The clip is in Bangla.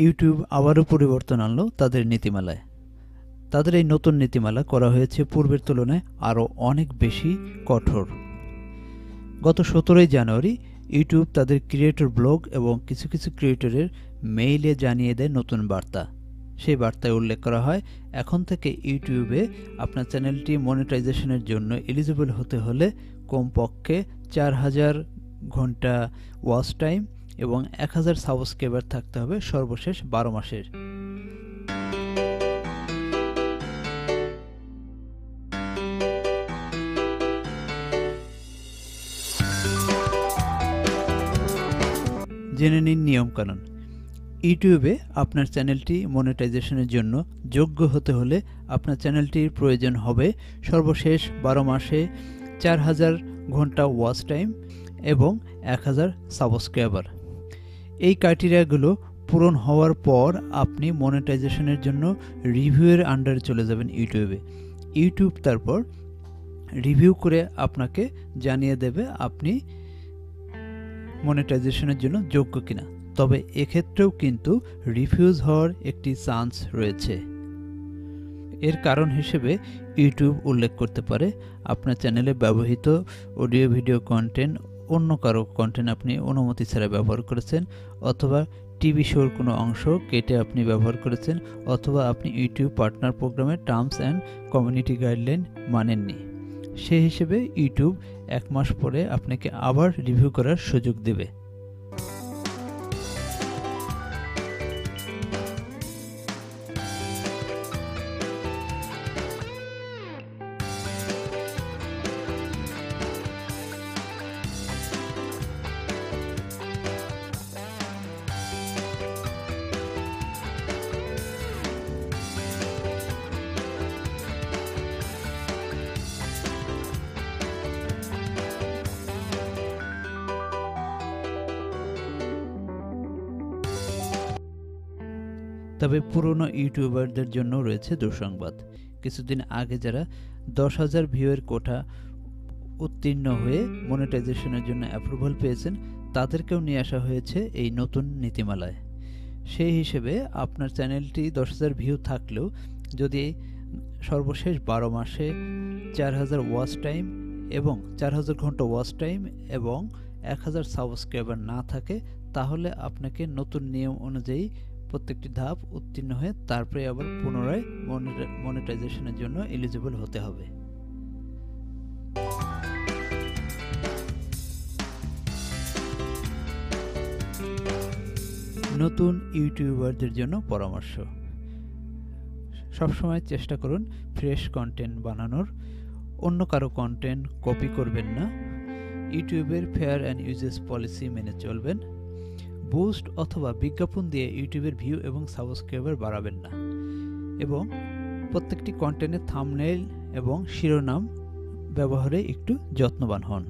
ইউটিউব আবারও পরিবর্তন আনলো তাদের নীতিমালায়। তাদের এই নতুন নীতিমালা করা হয়েছে পূর্বের তুলনায় আরও অনেক বেশি কঠোর। গত 17 জানুয়ারি ইউটিউব তাদের ক্রিয়েটর ব্লগ এবং কিছু কিছু ক্রিয়েটরের মেইলে জানিয়ে দেয় নতুন বার্তা। সেই বার্তায় উল্লেখ করা হয়, এখন থেকে ইউটিউবে আপনার চ্যানেলটি মনিটাইজেশনের জন্য এলিজিবল হতে হলে কমপক্ষে 4000 ঘন্টা ওয়াচ টাইম এবং 1000 সাবস্ক্রাইবার থাকতে হবে সর্বশেষ 12 মাসের। জেনে নিন নিয়মকানুন। ইউটিউবে আপনার চ্যানেলটি মনিটাইজেশনের জন্য যোগ্য হতে হলে আপনার চ্যানেলটির প্রয়োজন হবে সর্বশেষ 12 মাসে 4000 ঘন্টা ওয়াচ টাইম এবং 1000 সাবস্ক্রাইবার। এই ক্রাইটেরিয়াগুলো পূরণ হওয়ার পর আপনি মনিটাইজেশনের জন্য রিভিউয়ের আন্ডারে চলে যাবেন ইউটিউবে। ইউটিউব তারপর রিভিউ করে আপনাকে জানিয়ে দেবে আপনি মনিটাইজেশনের জন্য যোগ্য কিনা। তবে এক্ষেত্রেও কিন্তু রিফিউজ হওয়ার একটি চান্স রয়েছে। এর কারণ হিসেবে ইউটিউব উল্লেখ করতে পারে আপনার চ্যানেলে ব্যবহৃত অডিও ভিডিও কন্টেন্ট অন্য কারো কন্টেন্ট আপনি অনুমতি ছাড়া ব্যবহার করেছেন, অথবা টিভি শোর কোনো অংশ কেটে আপনি ব্যবহার করেছেন, অথবা আপনি ইউটিউব পার্টনার প্রোগ্রামের টার্মস অ্যান্ড কমিউনিটি গাইডলাইন মানেননি। সেই হিসেবে ইউটিউব 1 মাস পরে আপনাকে আবার রিভিউ করার সুযোগ দেবে। তবে পুরনো ইউটিউবারদের জন্য রয়েছে দুঃসংবাদ। কিছুদিন আগে যারা 10,000 ভিউয়ের কোটা উত্তীর্ণ হয়ে মনিটাইজেশনের জন্য অ্যাপ্রুভাল পেয়েছেন তাদেরকেও নিয়ে আসা হয়েছে এই নতুন নীতিমালায়। সেই হিসেবে আপনার চ্যানেলটি 10,000 ভিউ থাকলেও যদি সর্বশেষ 12 মাসে 4000 ওয়াচ টাইম এবং 4000 ঘন্টা ওয়াচ টাইম এবং 1000 সাবস্ক্রাইবার না থাকে, তাহলে আপনাকে নতুন নিয়ম অনুযায়ী প্রত্যেকটি ধাপ উত্তীর্ণ হয়ে তারপরে আবার পুনরায় মনিটাইজেশনের জন্য এলিজিবল হতে হবে। নতুন ইউটিউবারদের জন্য পরামর্শ: সবসময় চেষ্টা করুন ফ্রেশ কন্টেন্ট বানানোর। অন্য কারো কন্টেন্ট কপি করবেন না। ইউটিউবের ফেয়ার অ্যান্ড ইউজেস পলিসি মেনে চলবেন। বুস্ট অথবা বিজ্ঞাপন দিয়ে ইউটিউবের ভিউ এবং সাবস্ক্রাইবার বাড়াবেন না। এবং প্রত্যেকটি কন্টেন্টের থাম্বনেইল এবং শিরোনাম ব্যবহারে একটু যত্নবান হন।